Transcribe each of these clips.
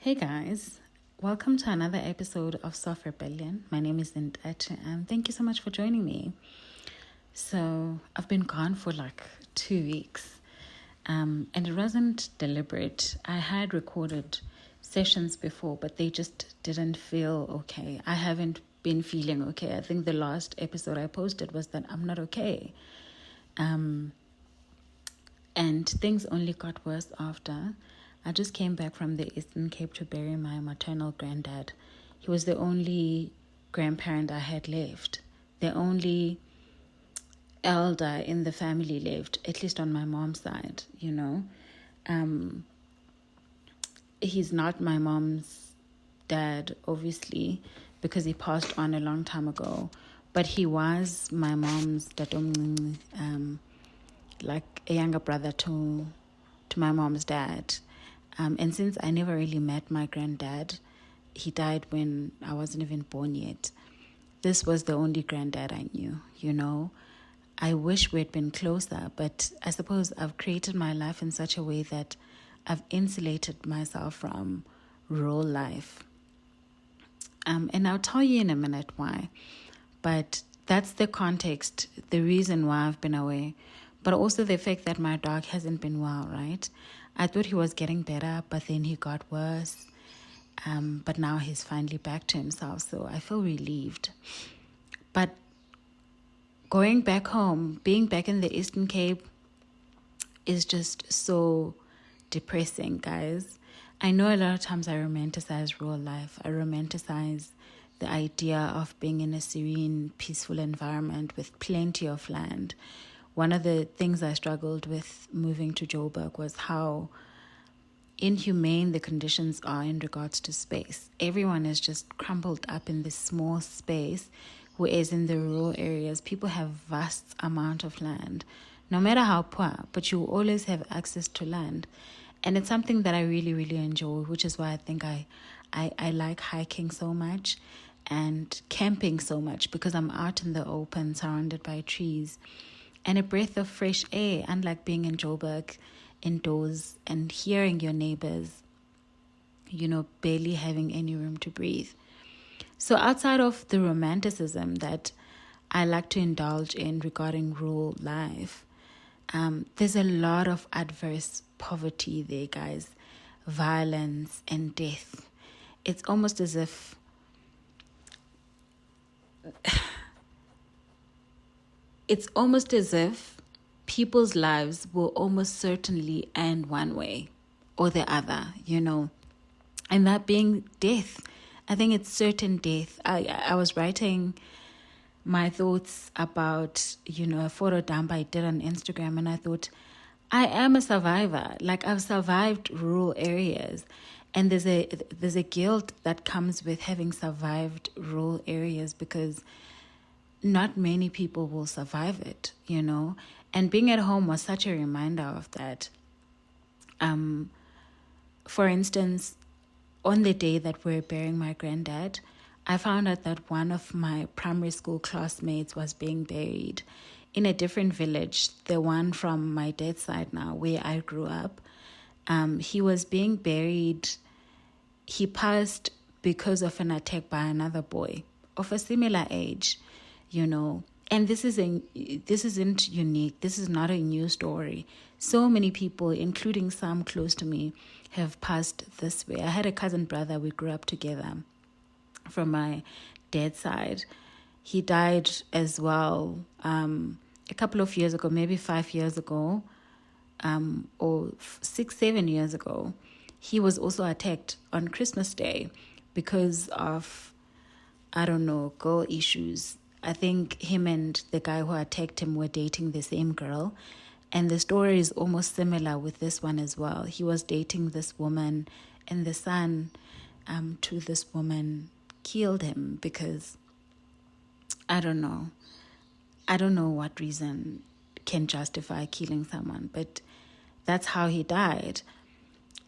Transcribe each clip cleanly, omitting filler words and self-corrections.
Hey guys, welcome to another episode of Soft Rebellion. My name is Ntache and thank you so much for joining me. So, I've been gone for like 2 weeks and it wasn't deliberate. I had recorded sessions before, but they just didn't feel okay. I haven't been feeling okay. I think the last episode I posted was that I'm not okay. And things only got worse after. I just came back from the Eastern Cape to bury my maternal granddad. He was the only grandparent I had left, the only elder in the family left, at least on my mom's side, you know. He's not my mom's dad, obviously, because he passed on a long time ago, but he was my mom's like a younger brother to my mom's dad. And since I never really met my granddad, he died when I wasn't even born yet. This was the only granddad I knew, you know. I wish we'd been closer, but I suppose I've created my life in such a way that I've insulated myself from rural life. And I'll tell you in a minute why. But that's the context, the reason why I've been away. But also the fact that my dog hasn't been well, right? I thought he was getting better, but then he got worse. But now he's finally back to himself, so I feel relieved. But going back home, being back in the Eastern Cape is just so depressing, guys. I know a lot of times I romanticize rural life. I romanticize the idea of being in a serene, peaceful environment with plenty of land. One of the things I struggled with moving to Joburg was how inhumane the conditions are in regards to space. Everyone is just crumpled up in this small space, whereas in the rural areas, people have vast amount of land, no matter how poor, but you always have access to land. And it's something that I really, really enjoy, which is why I think I like hiking so much and camping so much, because I'm out in the open, surrounded by trees. And a breath of fresh air, unlike being in Joburg indoors and hearing your neighbors, you know, barely having any room to breathe. So outside of the romanticism that I like to indulge in regarding rural life, there's a lot of adverse poverty there, guys. Violence and death. It's almost as if people's lives will almost certainly end one way or the other, you know, and that being death. I think it's certain death. I was writing my thoughts about, you know, a photo dump I did on Instagram, and I thought, I am a survivor. Like, I've survived rural areas, and there's a guilt that comes with having survived rural areas, because not many people will survive it, you know. And being at home was such a reminder of that. For instance, on the day that we're burying my granddad, I found out that one of my primary school classmates was being buried in a different village, the one from my dad's side now, where I grew up. He was being buried. He passed because of an attack by another boy of a similar age, you know. And this isn't unique. This is not a new story. So many people, including some close to me, have passed this way. I had a cousin brother. We grew up together from my dad's side. He died as well a couple of years ago, maybe 5 years ago, or 6-7 years ago. He was also attacked on Christmas Day because of, I don't know, girl issues. I think him and the guy who attacked him were dating the same girl. And the story is almost similar with this one as well. He was dating this woman, and the son to this woman killed him because, I don't know what reason can justify killing someone, but that's how he died.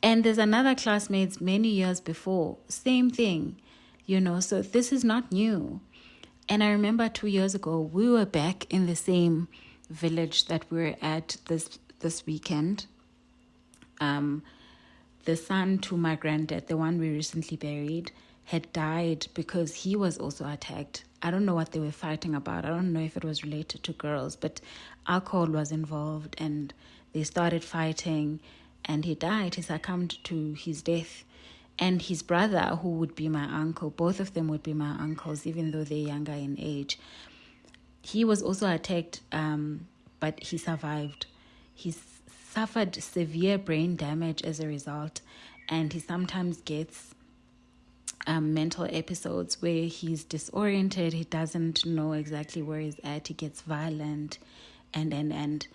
And there's another classmate many years before, same thing, you know, so this is not new. And I remember 2 years ago, we were back in the same village that we were at this weekend. the son to my granddad, the one we recently buried, had died because he was also attacked. I don't know what they were fighting about. I don't know if it was related to girls, but alcohol was involved and they started fighting and he died. He succumbed to his death. And his brother, who would be my uncle, both of them would be my uncles, even though they're younger in age. He was also attacked, but he survived. He suffered severe brain damage as a result, and he sometimes gets mental episodes where he's disoriented, he doesn't know exactly where he's at, he gets violent, and.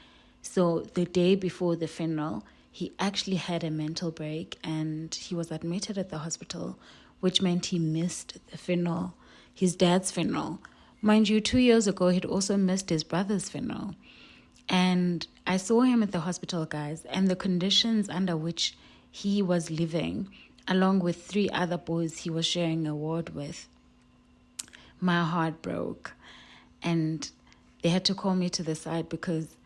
So the day before the funeral, he actually had a mental break and he was admitted at the hospital, which meant he missed the funeral, his dad's funeral. Mind you, 2 years ago, he'd also missed his brother's funeral. And I saw him at the hospital, guys, and the conditions under which he was living, along with 3 other boys he was sharing a ward with, my heart broke. And they had to call me to the side because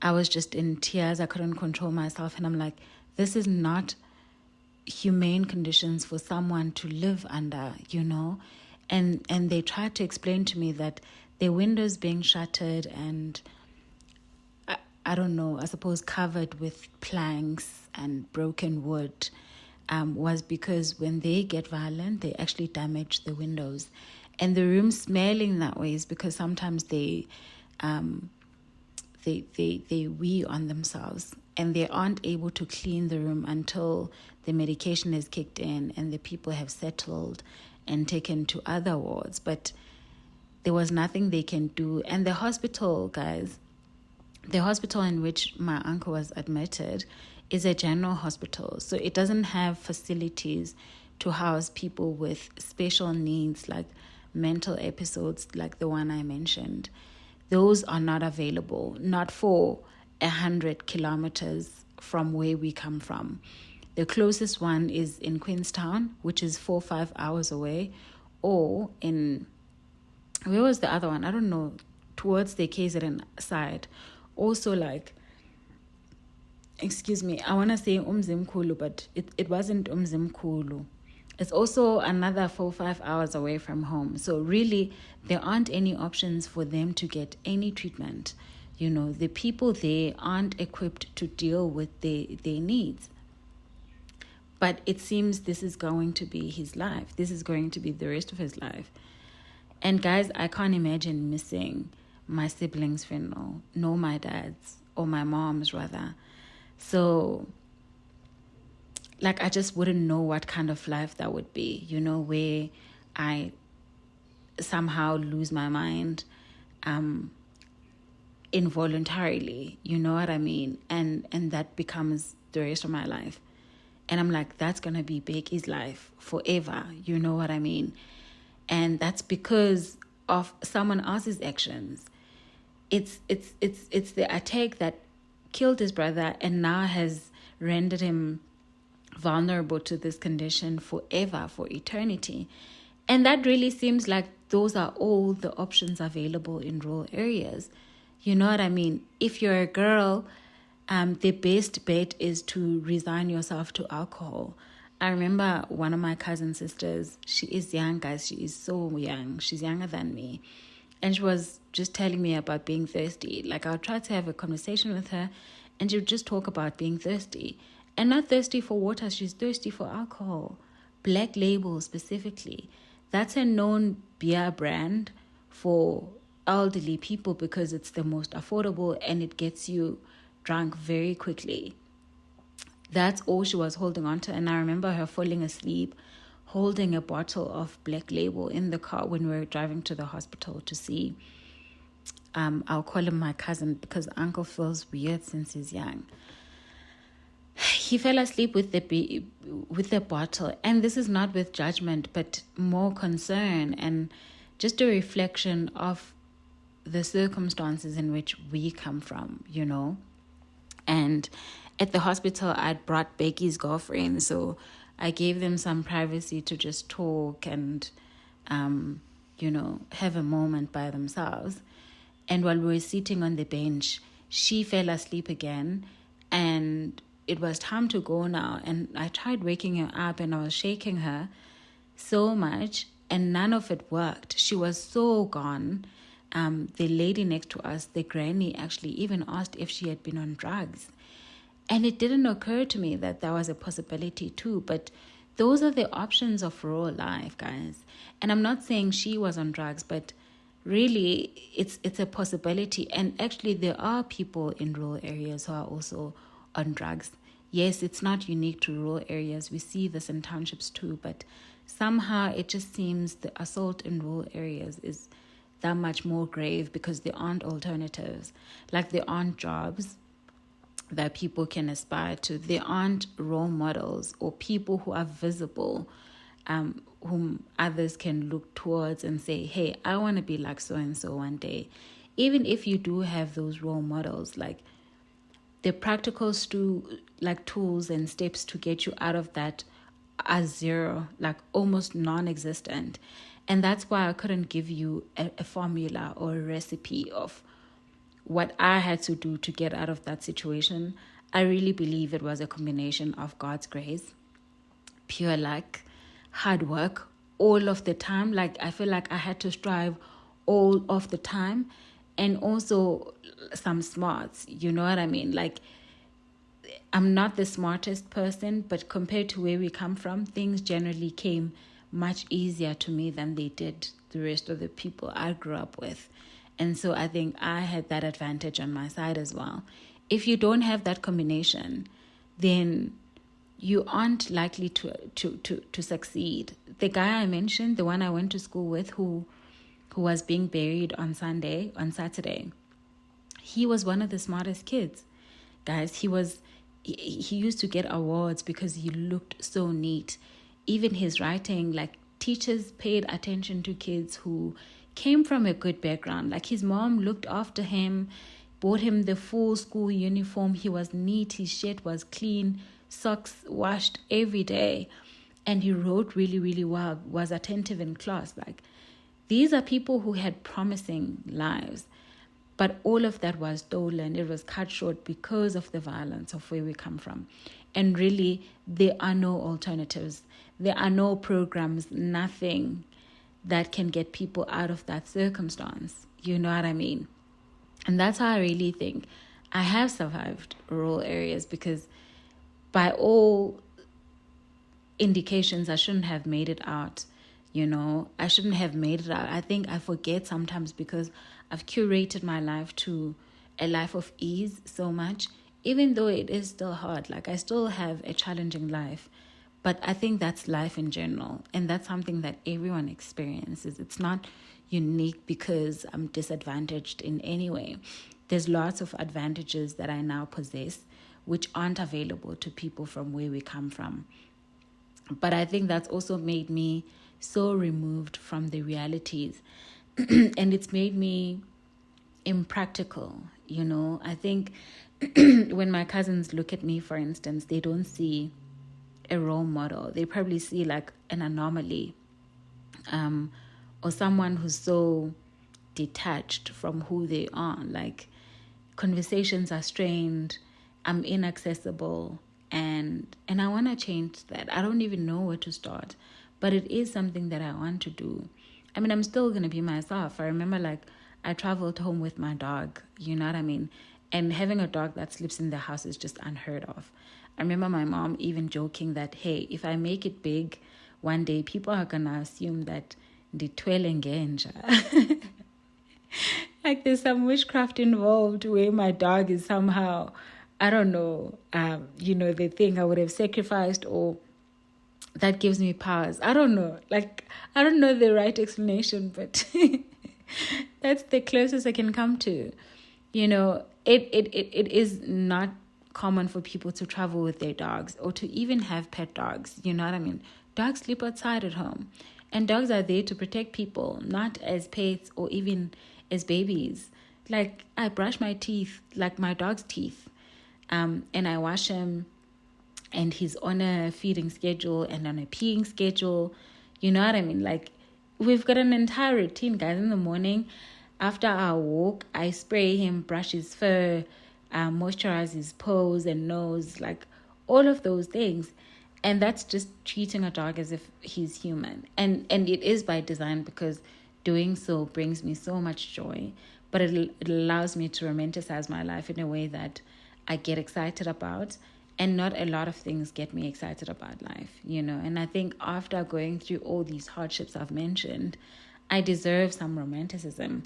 I was just in tears. I couldn't control myself. And I'm like, this is not humane conditions for someone to live under, you know? And they tried to explain to me that their windows being shuttered and, I don't know, I suppose covered with planks and broken wood was because when they get violent, they actually damage the windows. And the room smelling that way is because sometimes they wee on themselves and they aren't able to clean the room until the medication is kicked in and the people have settled and taken to other wards. But there was nothing they can do. And the hospital, guys, the hospital in which my uncle was admitted is a general hospital. So it doesn't have facilities to house people with special needs like mental episodes like the one I mentioned. Those are not available, not for 100 kilometers from where we come from. The closest one is in Queenstown, which is 4 or 5 hours away, or in, where was the other one? I don't know, towards the KZN side. Also like, excuse me, I want to say Umzimkhulu, but it wasn't Umzimkhulu. It's also another 4 or 5 hours away from home. So really, there aren't any options for them to get any treatment. You know, the people there aren't equipped to deal with their needs. But it seems this is going to be his life. This is going to be the rest of his life. And guys, I can't imagine missing my siblings' funeral, nor my dad's, or my mom's rather. So, like, I just wouldn't know what kind of life that would be, you know, where I somehow lose my mind involuntarily, you know what I mean? And that becomes the rest of my life. And I'm like, that's going to be Becky's life forever, you know what I mean? And that's because of someone else's actions. It's the attack that killed his brother and now has rendered him vulnerable to this condition forever, for eternity. And that really seems like those are all the options available in rural areas. You know what I mean? If you're a girl, the best bet is to resign yourself to alcohol. I remember one of my cousin sisters, she is young, guys. She is so young. She's younger than me. And she was just telling me about being thirsty. Like, I'll try to have a conversation with her and she would just talk about being thirsty. And not thirsty for water, she's thirsty for alcohol. Black Label specifically. That's a known beer brand for elderly people because it's the most affordable and it gets you drunk very quickly. That's all she was holding on to. And I remember her falling asleep holding a bottle of Black Label in the car when we were driving to the hospital to see, I'll call him my cousin because uncle feels weird since he's young. He fell asleep with the bottle. And this is not with judgment, but more concern and just a reflection of the circumstances in which we come from, you know. And at the hospital, I'd brought Becky's girlfriend, so I gave them some privacy to just talk and, you know, have a moment by themselves. And while we were sitting on the bench, she fell asleep again. And it was time to go now. And I tried waking her up and I was shaking her so much and none of it worked. She was so gone. The lady next to us, the granny, actually even asked if she had been on drugs. And it didn't occur to me that that was a possibility too. But those are the options of rural life, guys. And I'm not saying she was on drugs, but really it's a possibility. And actually there are people in rural areas who are also on drugs. Yes, it's not unique to rural areas. We see this in townships too, but somehow it just seems the assault in rural areas is that much more grave because there aren't alternatives. Like there aren't jobs that people can aspire to. There aren't role models or people who are visible, whom others can look towards and say, hey, I want to be like so-and-so one day. Even if you do have those role models, like the practical tools and steps to get you out of that are zero, like almost non-existent. And that's why I couldn't give you a formula or a recipe of what I had to do to get out of that situation. I really believe it was a combination of God's grace, pure luck, hard work, all of the time. Like I feel like I had to strive all of the time, and also some smarts, you know what I mean? Like I'm not the smartest person, but compared to where we come from, things generally came much easier to me than they did the rest of the people I grew up with. And so I think I had that advantage on my side as well. If you don't have that combination, then you aren't likely to succeed. The guy I mentioned, the one I went to school with who was being buried on Saturday, he was one of the smartest kids. Guys, he used to get awards because he looked so neat. Even his writing, like teachers paid attention to kids who came from a good background. Like his mom looked after him, bought him the full school uniform. He was neat, his shirt was clean, socks washed every day. And he wrote really, really well, was attentive in class. Like these are people who had promising lives. But all of that was stolen. It was cut short because of the violence of where we come from. And really, there are no alternatives. There are no programs, nothing that can get people out of that circumstance. You know what I mean? And that's how I really think I have survived rural areas, because by all indications, I shouldn't have made it out. You know, I shouldn't have made it out. I think I forget sometimes because I've curated my life to a life of ease so much, even though it is still hard. Like I still have a challenging life, but I think that's life in general. And that's something that everyone experiences. It's not unique because I'm disadvantaged in any way. There's lots of advantages that I now possess, which aren't available to people from where we come from. But I think that's also made me so removed from the realities and it's made me impractical. You know, I think when my cousins look at me, for instance, they don't see a role model. They probably see like an anomaly, or someone who's so detached from who they are. Like conversations are strained, I'm inaccessible, and I want to change that. I don't even know where to start, but it is something that I want to do. I mean, I'm still going to be myself. I remember like I traveled home with my dog, you know what I mean? And having a dog that sleeps in the house is just unheard of. I remember my mom even joking that, hey, if I make it big one day, people are going to assume that ndithwele ngenja. Like there's some witchcraft involved where my dog is somehow, I don't know, they think I would have sacrificed, or that gives me powers. I don't know. Like, I don't know the right explanation, but that's the closest I can come to. You know, it is not common for people to travel with their dogs or to even have pet dogs. You know what I mean? Dogs sleep outside at home. And dogs are there to protect people, not as pets or even as babies. Like, I brush my teeth, like my dog's teeth, and I wash him, and he's on a feeding schedule and on a peeing schedule. You know what I mean? Like, we've got an entire routine, guys. In the morning, after our walk, I spray him, brush his fur, moisturize his paws and nose. Like, all of those things. And that's just treating a dog as if he's human. And it is by design, because doing so brings me so much joy. But it allows me to romanticize my life in a way that I get excited about. And not a lot of things get me excited about life, And I think after going through all these hardships I've mentioned, I deserve some romanticism,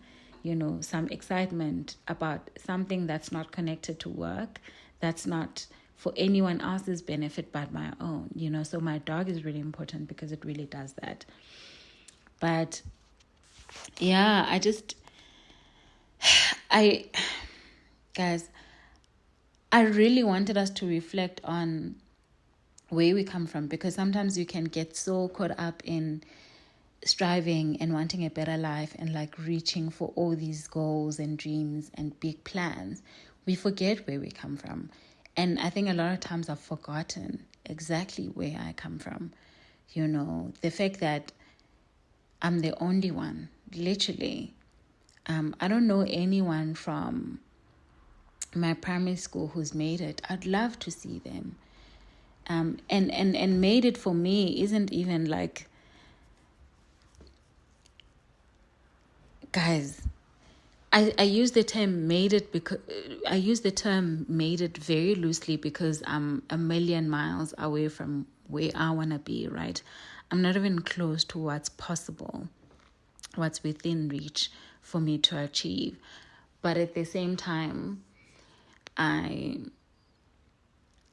some excitement about something that's not connected to work, that's not for anyone else's benefit but my own, So my dog is really important because it really does that. But yeah, guys, I really wanted us to reflect on where we come from, because sometimes you can get so caught up in striving and wanting a better life and like reaching for all these goals and dreams and big plans. We forget where we come from. And I think a lot of times I've forgotten exactly where I come from. The fact that I'm the only one, literally. I don't know anyone from my primary school who's made it. I'd love to see them. And made it for me isn't even like, guys, I use the term made it very loosely, because I'm a million miles away from where I want to be, right? I'm not even close to what's possible, what's within reach for me to achieve. But at the same time, I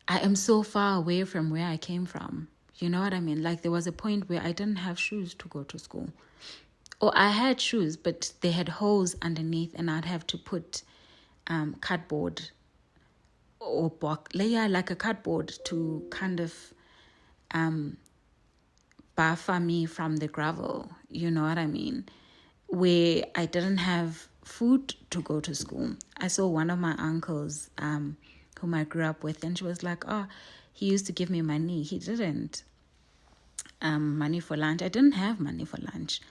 am so far away from where I came from. You know what I mean? Like, there was a point where I didn't have shoes to go to school. Or I had shoes, but they had holes underneath, and I'd have to put cardboard or box layer, like a cardboard, to kind of buffer me from the gravel. You know what I mean? Where I didn't have food to go to school. I saw one of my uncles, whom I grew up with, and she was like, "Oh, he used to give me money." He didn't. Money for lunch. I didn't have money for lunch.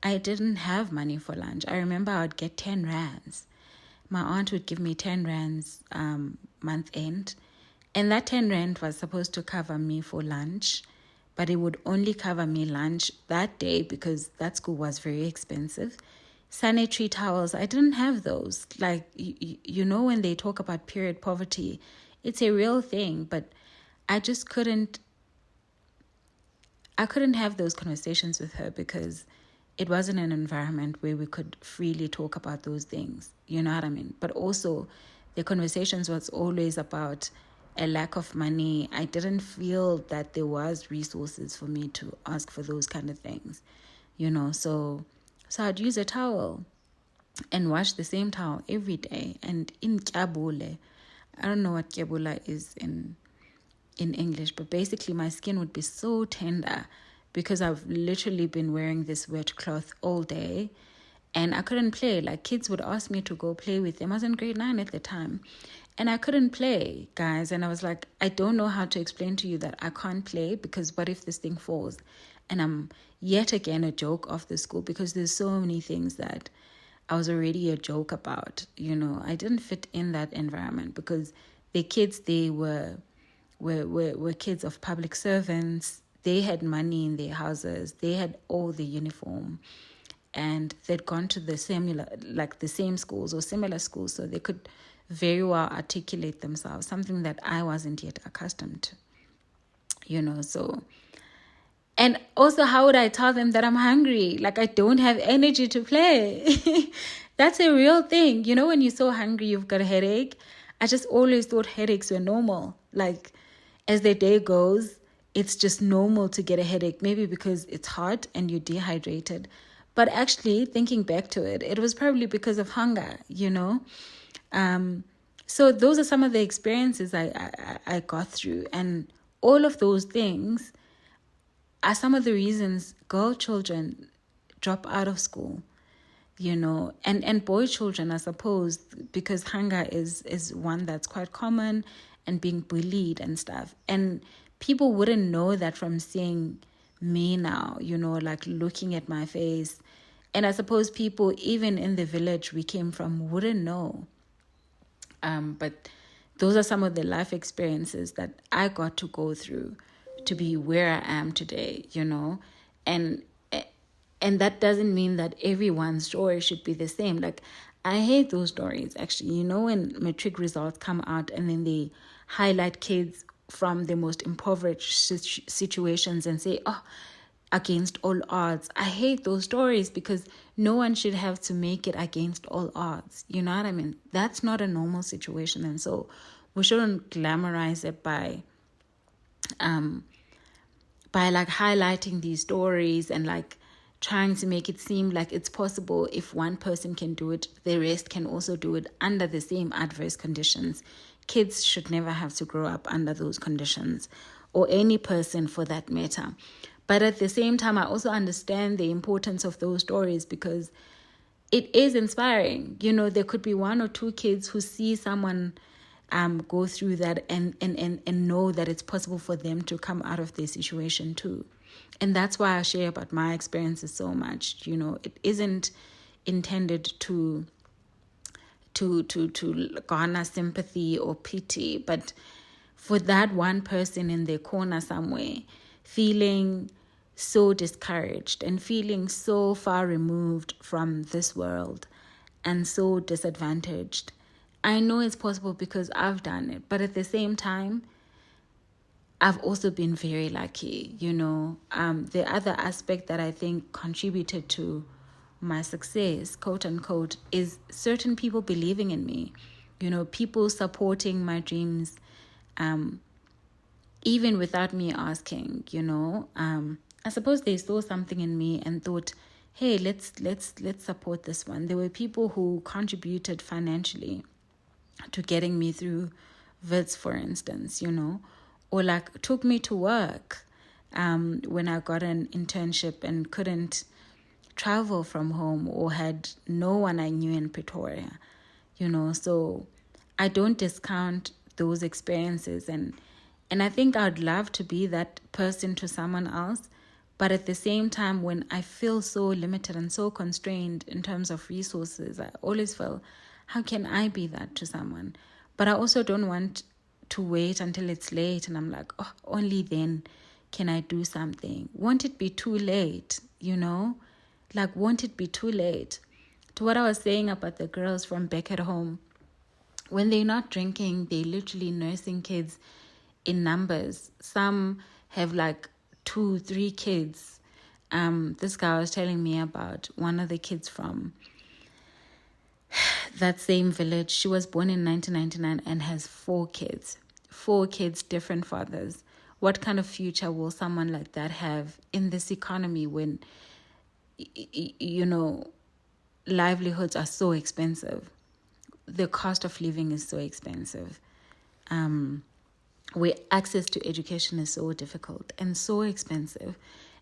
I remember I would get 10 rands. My aunt would give me 10 rands month end. And that 10 rand was supposed to cover me for lunch. But it would only cover me lunch that day, because that school was very expensive. Sanitary towels, I didn't have those. Like, when they talk about period poverty, it's a real thing. But I just couldn't have those conversations with her, because it wasn't an environment where we could freely talk about those things. You know what I mean? But also, the conversations was always about a lack of money. I didn't feel that there was resources for me to ask for those kind of things. So I'd use a towel and wash the same towel every day. And in kyabule, I don't know what kyabula is in English, but basically my skin would be so tender, because I've literally been wearing this wet cloth all day, and I couldn't play. Like, kids would ask me to go play with them. I was in grade 9 at the time, and I couldn't play, guys. And I was like, I don't know how to explain to you that I can't play, because what if this thing falls? And I'm yet again a joke of the school, because there's so many things that I was already a joke about. I didn't fit in that environment, because the kids, they were kids of public servants. They had money in their houses. They had all the uniform, and they'd gone to the same schools or similar schools, so they could very well articulate themselves, something that I wasn't yet accustomed to. So, and also, how would I tell them that I'm hungry? Like, I don't have energy to play. That's a real thing. When you're so hungry, you've got a headache. I just always thought headaches were normal. Like, as the day goes, it's just normal to get a headache, maybe because it's hot and you're dehydrated. But actually, thinking back to it, it was probably because of hunger, So those are some of the experiences I got through. And all of those things are some of the reasons girl children drop out of school, and boy children, I suppose, because hunger is one that's quite common, and being bullied and stuff. And people wouldn't know that from seeing me now, like looking at my face. And I suppose people, even in the village we came from, wouldn't know. But those are some of the life experiences that I got to go through to be where I am today, and that doesn't mean that everyone's story should be the same. Like, I hate those stories, actually. When matric results come out and then they highlight kids from the most impoverished situations and say, oh, against all odds. I hate those stories because no one should have to make it against all odds. You know what I mean? That's not a normal situation. And so we shouldn't glamorize it by like highlighting these stories and like trying to make it seem like it's possible. If one person can do it, the rest can also do it under the same adverse conditions. Kids should never have to grow up under those conditions, or any person for that matter. But at the same time, I also understand the importance of those stories because it is inspiring. There could be one or two kids who see someone go through that and know that it's possible for them to come out of their situation too. And that's why I share about my experiences so much. It isn't intended to garner sympathy or pity, but for that one person in their corner somewhere feeling so discouraged and feeling so far removed from this world and so disadvantaged. I know it's possible because I've done it, but at the same time, I've also been very lucky. The other aspect that I think contributed to my success, quote unquote, is certain people believing in me, people supporting my dreams, even without me asking. I suppose they saw something in me and thought, hey, let's support this one. There were people who contributed financially to getting me through VITS, for instance, or like took me to work when I got an internship and couldn't travel from home or had no one I knew in Pretoria, so I don't discount those experiences. And I think I'd love to be that person to someone else. But at the same time, when I feel so limited and so constrained in terms of resources, I always feel, how can I be that to someone? But I also don't want to wait until it's late and I'm like, oh, only then can I do something. Won't it be too late, Like, won't it be too late? To what I was saying about the girls from back at home, when they're not drinking, they're literally nursing kids in numbers. Some have like 2-3 kids. This guy was telling me about one of the kids from that same village. She was born in 1999 and has 4 kids. 4 kids, different fathers. What kind of future will someone like that have in this economy when, livelihoods are so expensive? The cost of living is so expensive. Where access to education is so difficult and so expensive.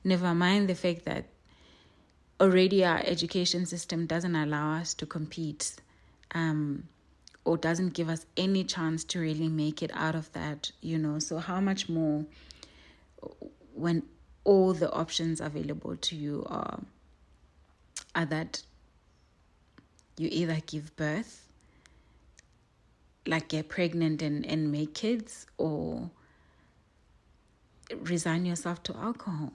Never mind the fact that already our education system doesn't allow us to compete, or doesn't give us any chance to really make it out of that, So how much more when all the options available to you are that you either give birth, like get pregnant and make kids, or resign yourself to alcohol.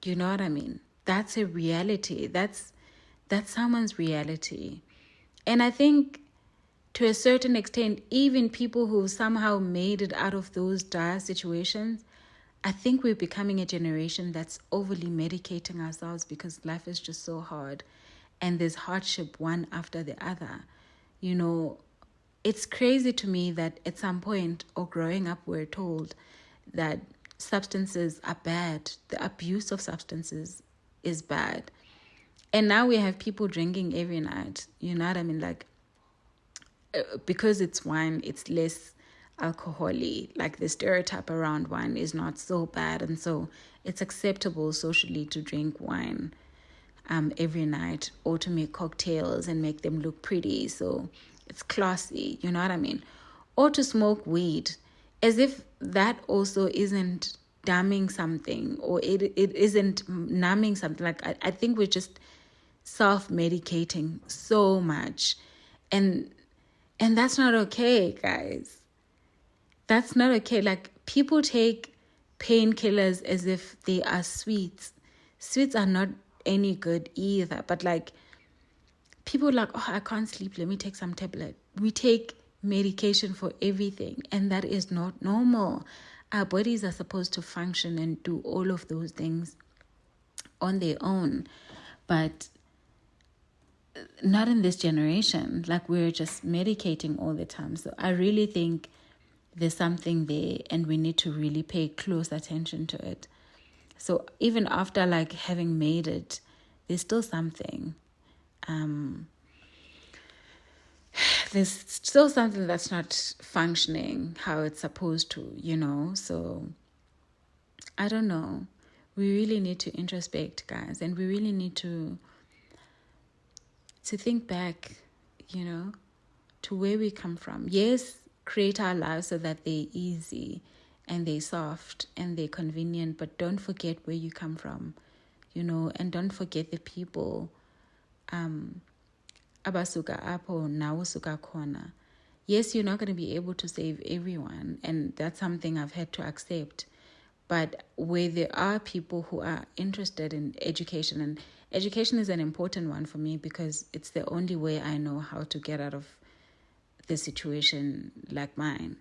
You know what I mean? That's a reality. That's someone's reality. And I think to a certain extent, even people who somehow made it out of those dire situations, I think we're becoming a generation that's overly medicating ourselves because life is just so hard and there's hardship one after the other. It's crazy to me that at some point, or growing up, we're told that substances are bad. The abuse of substances is bad. And now we have people drinking every night. You know what I mean? Like, because it's wine, it's less alcohol-y. Like, the stereotype around wine is not so bad. And so it's acceptable socially to drink wine every night, or to make cocktails and make them look pretty. So it's classy, you know what I mean? Or to smoke weed, as if that also isn't damning something, or it isn't numbing something. Like, I think we're just self-medicating so much. And that's not okay, guys. That's not okay. Like, people take painkillers as if they are sweets. Sweets are not any good either. But like, people are like, oh, I can't sleep, let me take some tablet. We take medication for everything, and that is not normal. Our bodies are supposed to function and do all of those things on their own, but not in this generation. Like, we're just medicating all the time. So I really think there's something there, and we need to really pay close attention to it. So even after like having made it, there's still something. There's still something that's not functioning how it's supposed to, So I don't know. We really need to introspect, guys, and we really need to think back, to where we come from. Yes, create our lives so that they're easy and they're soft and they're convenient, but don't forget where you come from, and don't forget the people abasuka apo nawo suka khona. Yes, you're not going to be able to save everyone, and that's something I've had to accept. But where there are people who are interested in education, and education is an important one for me because it's the only way I know how to get out of the situation like mine.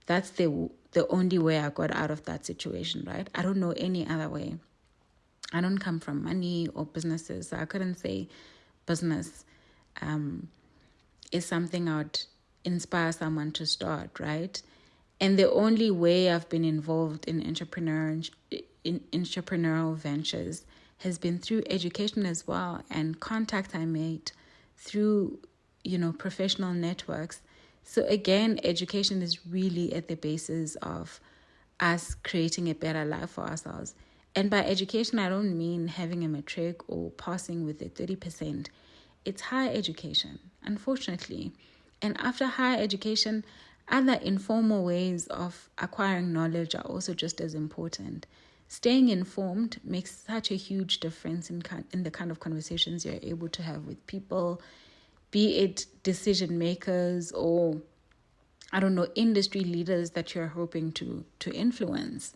That's the only way I got out of that situation, right? I don't know any other way. I don't come from money or businesses, so I couldn't say business is something I would inspire someone to start, right? And the only way I've been involved in entrepreneurial ventures has been through education as well, and contacts I made through, professional networks. So again, education is really at the basis of us creating a better life for ourselves. And by education, I don't mean having a matric or passing with a 30%. It's higher education, unfortunately. And after higher education, other informal ways of acquiring knowledge are also just as important. Staying informed makes such a huge difference in the kind of conversations you're able to have with people, be it decision makers or, I don't know, industry leaders that you're hoping to influence.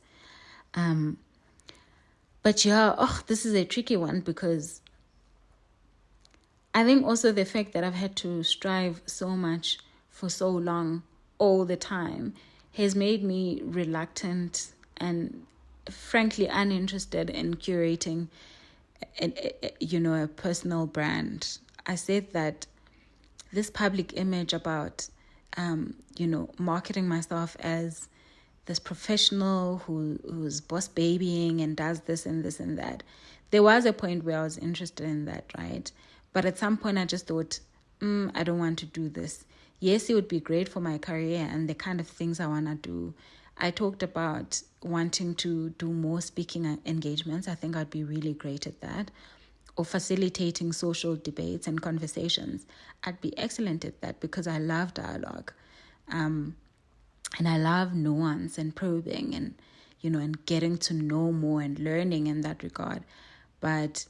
But this is a tricky one because I think also the fact that I've had to strive so much for so long, all the time, has made me reluctant and frankly uninterested in curating a personal brand. I said that this public image about marketing myself as this professional who's boss babying and does this and this and that. There was a point where I was interested in that, right? But at some point I just thought, I don't want to do this. Yes, it would be great for my career and the kind of things I want to do. I talked about wanting to do more speaking engagements. I think I'd be really great at that. Or facilitating social debates and conversations. I'd be excellent at that because I love dialogue. And I love nuance and probing and, and getting to know more and learning in that regard. But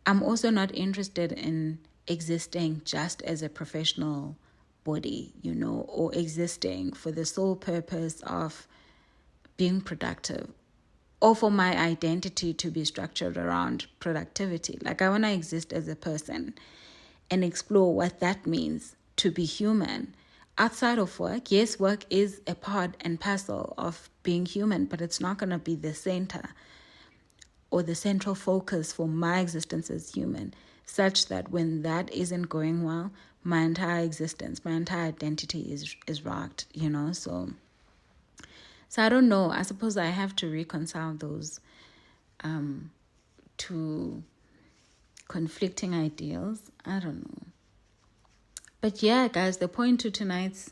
I'm also not interested in existing just as a professional body, or existing for the sole purpose of being productive or for my identity to be structured around productivity. Like, I want to exist as a person and explore what that means to be human. Outside of work, yes, work is a part and parcel of being human, but it's not going to be the center or the central focus for my existence as human, such that when that isn't going well, my entire existence, my entire identity is rocked, So I don't know. I suppose I have to reconcile those two conflicting ideals. I don't know. But yeah, guys, the point to tonight's,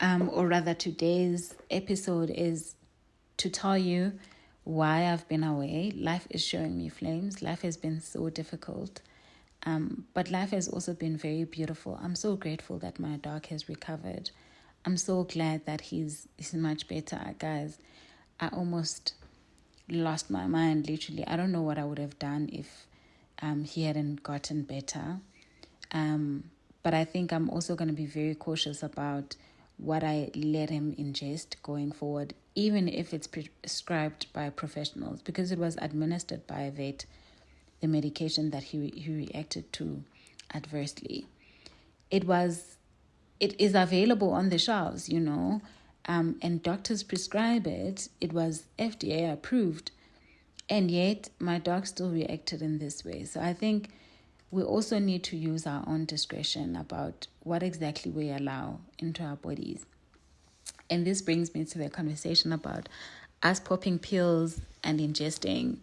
or rather today's episode is to tell you why I've been away. Life is showing me flames. Life has been so difficult. But life has also been very beautiful. I'm so grateful that my dog has recovered. I'm so glad that he's much better. Guys, I almost lost my mind, literally. I don't know what I would have done if he hadn't gotten better. But I think I'm also going to be very cautious about what I let him ingest going forward, even if it's prescribed by professionals, because it was administered by a vet, the medication that he reacted to adversely. It is available on the shelves, and doctors prescribe it. It was FDA approved, and yet my dog still reacted in this way. So I think we also need to use our own discretion about what exactly we allow into our bodies. And this brings me to the conversation about us popping pills and ingesting,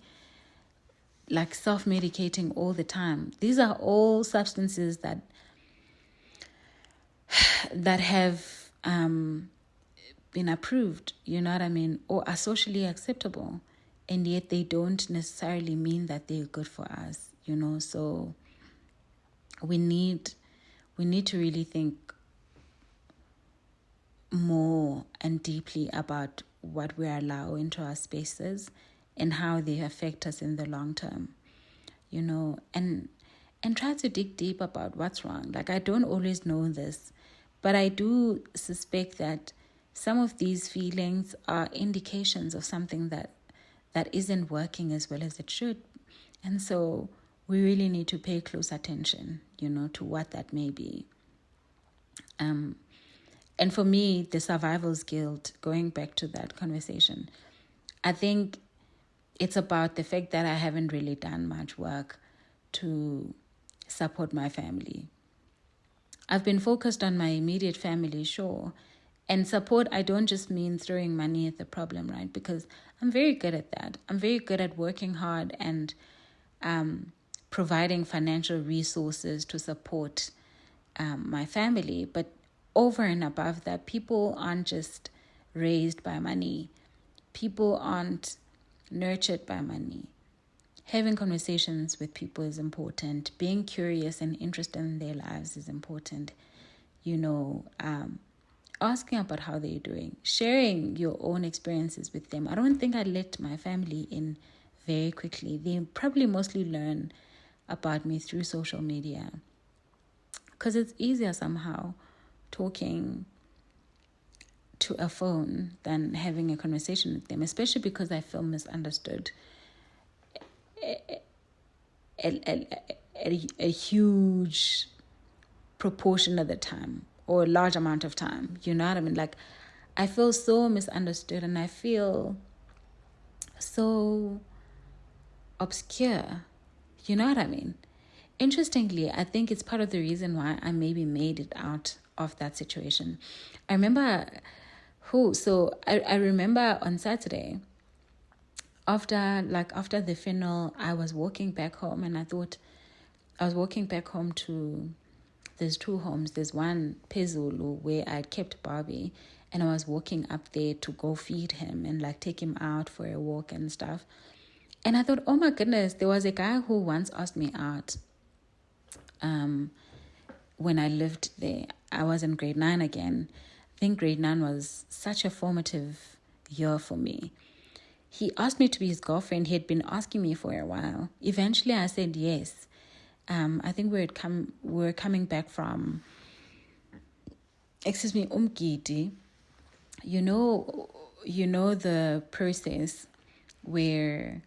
like self-medicating all the time. These are all substances that have been approved, you know what I mean, or are socially acceptable, and yet they don't necessarily mean that they're good for us, so we need to really think more and deeply about what we allow into our spaces and how they affect us in the long term, and try to dig deep about what's wrong. Like, I don't always know this, but I do suspect that some of these feelings are indications of something that isn't working as well as it should. And so we really need to pay close attention, to what that may be. And for me, the survival's guilt, going back to that conversation, I think it's about the fact that I haven't really done much work to support my family. I've been focused on my immediate family, sure. And support, I don't just mean throwing money at the problem, right? Because I'm very good at that. I'm very good at working hard and providing financial resources to support my family. But over and above that, people aren't just raised by money. People aren't nurtured by money. Having conversations with people is important. Being curious and interested in their lives is important. Asking about how they're doing. Sharing your own experiences with them. I don't think I let my family in very quickly. They probably mostly learn about me through social media, because it's easier somehow talking to a phone than having a conversation with them, especially because I feel misunderstood a huge proportion of the time, or a large amount of time. You know what I mean? Like, I feel so misunderstood, and I feel so obscure. You know what I mean? Interestingly, I think it's part of the reason why I maybe made it out of that situation. I remember I remember on Saturday, after the funeral, I was walking back home, and I thought I was walking back home to, there's two homes. There's one, Pezulu, where I'd kept Barbie, and I was walking up there to go feed him and take him out for a walk and stuff. And I thought, oh my goodness, there was a guy who once asked me out when I lived there. I was in grade 9 again. I think grade 9 was such a formative year for me. He asked me to be his girlfriend. He had been asking me for a while. Eventually, I said yes. I think we were coming back from, Umgidi. You know the process where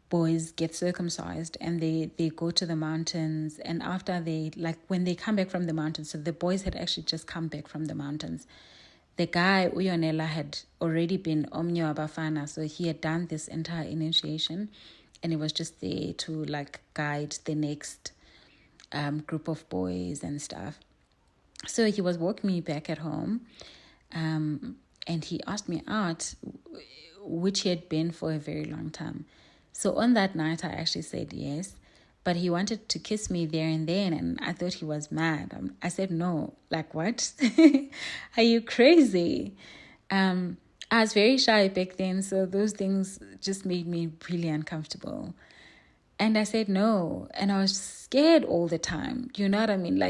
boys get circumcised and they go to the mountains, and after when they come back from the mountains, so the boys had actually just come back from the mountains. The guy, Uyonela, had already been Omnyo Abafana, so he had done this entire initiation, and he was just there to guide the next group of boys and stuff. So he was walking me back at home, and he asked me out, which he had been for a very long time. So on that night, I actually said yes, but he wanted to kiss me there and then, and I thought he was mad. I said no. What? Are you crazy? I was very shy back then, so those things just made me really uncomfortable. And I said no, and I was scared all the time. You know what I mean?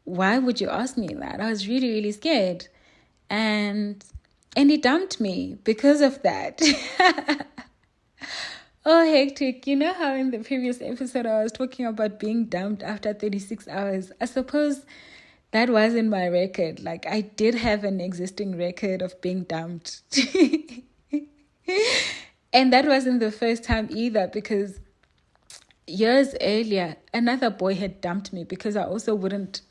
Why would you ask me that? I was really, really scared. And he dumped me because of that. Oh, hectic. You know how in the previous episode I was talking about being dumped after 36 hours? I suppose that wasn't my record. Like, I did have an existing record of being dumped. And that wasn't the first time either, because years earlier, another boy had dumped me because I also wouldn't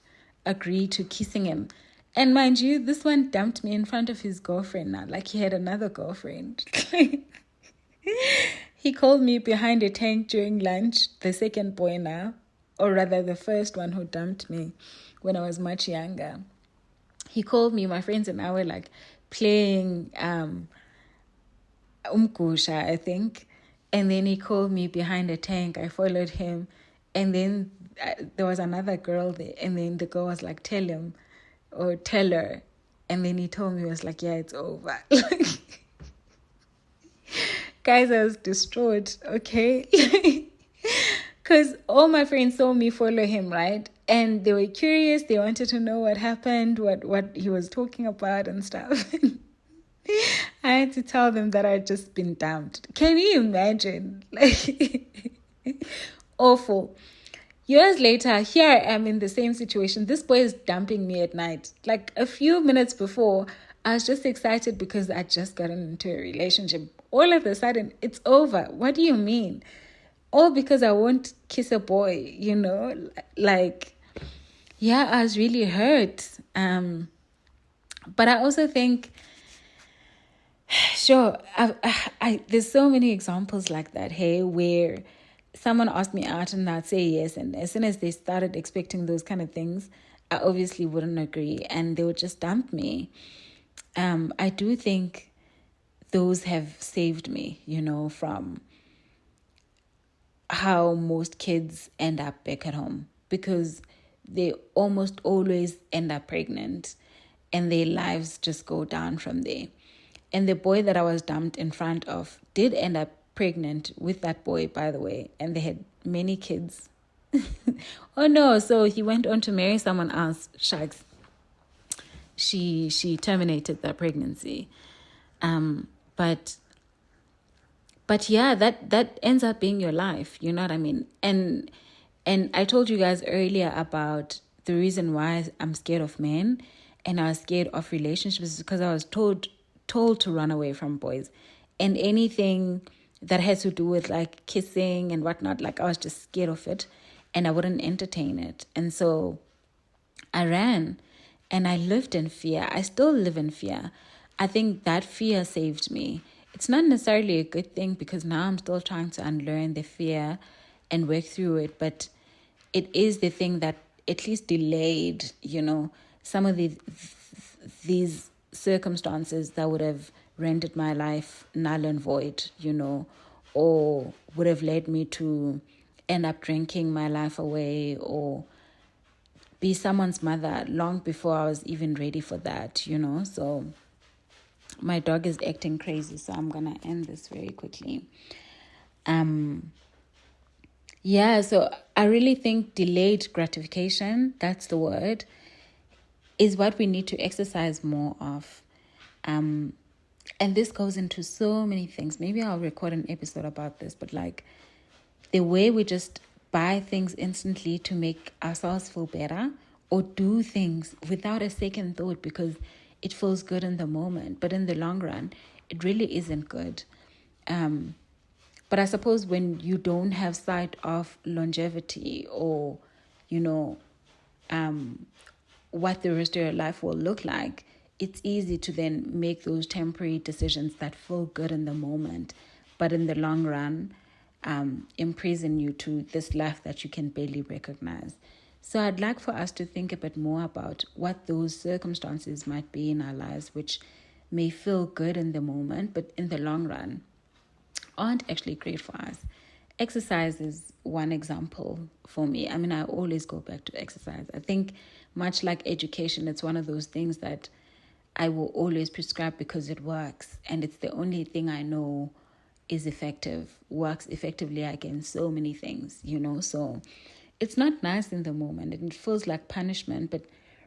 agree to kissing him. And mind you, this one dumped me in front of his girlfriend now. Like, he had another girlfriend. He called me behind a tank during lunch, the second boy now, or rather the first one who dumped me when I was much younger. He called me, my friends and I were like playing umgusha, I think. And then he called me behind a tank. I followed him. And then there was another girl there. And then the girl was like, tell him or tell her. And then he told me, he was like, yeah, it's over. Guys, I was distraught, okay? Because all my friends saw me follow him, right? And they were curious. They wanted to know what happened, what he was talking about and stuff. I had to tell them that I'd just been dumped. Can you imagine? Like, awful. Years later, here I am in the same situation. This boy is dumping me at night. Like, a few minutes before, I was just excited because I just gotten into a relationship. All of a sudden, it's over. What do you mean? All because I won't kiss a boy, you know? Like, yeah, I was really hurt. But I also think, sure, there's so many examples like that, hey, where someone asked me out and I'd say yes. And as soon as they started expecting those kind of things, I obviously wouldn't agree and they would just dump me. I do think those have saved me, you know, from how most kids end up back at home, because they almost always end up pregnant and their lives just go down from there. And the boy that I was dumped in front of did end up pregnant with that boy, by the way, and they had many kids. Oh no, so he went on to marry someone else. Shucks. She terminated that pregnancy. But yeah, that ends up being your life, you know what I mean? And I told you guys earlier about the reason why I'm scared of men and I was scared of relationships, because I was told to run away from boys. And anything that has to do with like kissing and whatnot, like I was just scared of it and I wouldn't entertain it. And so I ran and I lived in fear. I still live in fear. I think that fear saved me. It's not necessarily a good thing because now I'm still trying to unlearn the fear and work through it. But it is the thing that at least delayed, you know, some of these circumstances that would have rendered my life null and void, you know, or would have led me to end up drinking my life away or be someone's mother long before I was even ready for that, you know. So my dog is acting crazy, so I'm gonna end this very quickly. Yeah, so I really think delayed gratification, that's the word, is what we need to exercise more of. And this goes into so many things. Maybe I'll record an episode about this, but like the way we just buy things instantly to make ourselves feel better or do things without a second thought because it feels good in the moment, but in the long run, it really isn't good. But I suppose when you don't have sight of longevity or, you know, what the rest of your life will look like, it's easy to then make those temporary decisions that feel good in the moment, but in the long run, imprison you to this life that you can barely recognize. So I'd like for us to think a bit more about what those circumstances might be in our lives, which may feel good in the moment, but in the long run aren't actually great for us. Exercise is one example for me. I mean, I always go back to exercise. I think much like education, it's one of those things that I will always prescribe because it works. And it's the only thing I know is effective, works effectively against so many things, you know. So it's not nice in the moment and it feels like punishment, but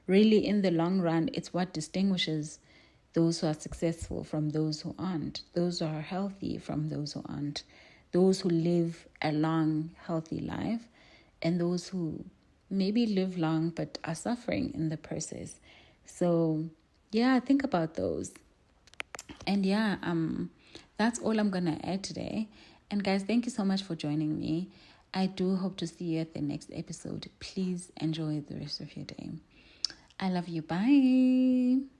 really in the long run, it's what distinguishes those who are successful from those who aren't, those who are healthy from those who aren't, those who live a long, healthy life, and those who maybe live long but are suffering in the process. So yeah, think about those. And yeah, that's all I'm gonna add today. And guys, thank you so much for joining me. I do hope to see you at the next episode. Please enjoy the rest of your day. I love you. Bye.